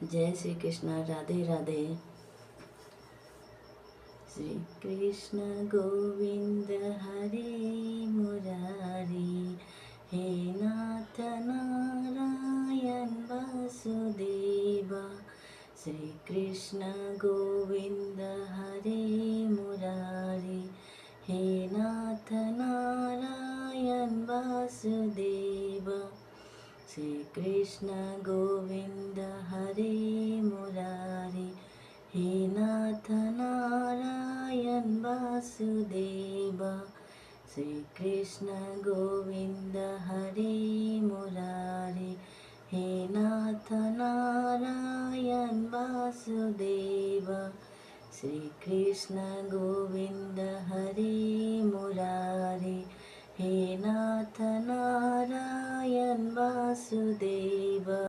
जय श्री कृष्ण। राधे राधे। श्री कृष्ण गोविंद हरे मुरारी, हे नाथ नारायण वासुदेवा। श्री कृष्ण गोविंद हरे मुरारी, हे नाथ नारायण वासुदेवा। श्री कृष्ण गोविंद हरे मुरारी, हे नाथ नारायण वासुदेवा। श्री कृष्ण गोविंद हरे मुरारी, हे नाथ नारायण वासुदेवा। श्री कृष्ण गोविंद हरे मुरारी, हे नाथ नारायण वासुदेवा।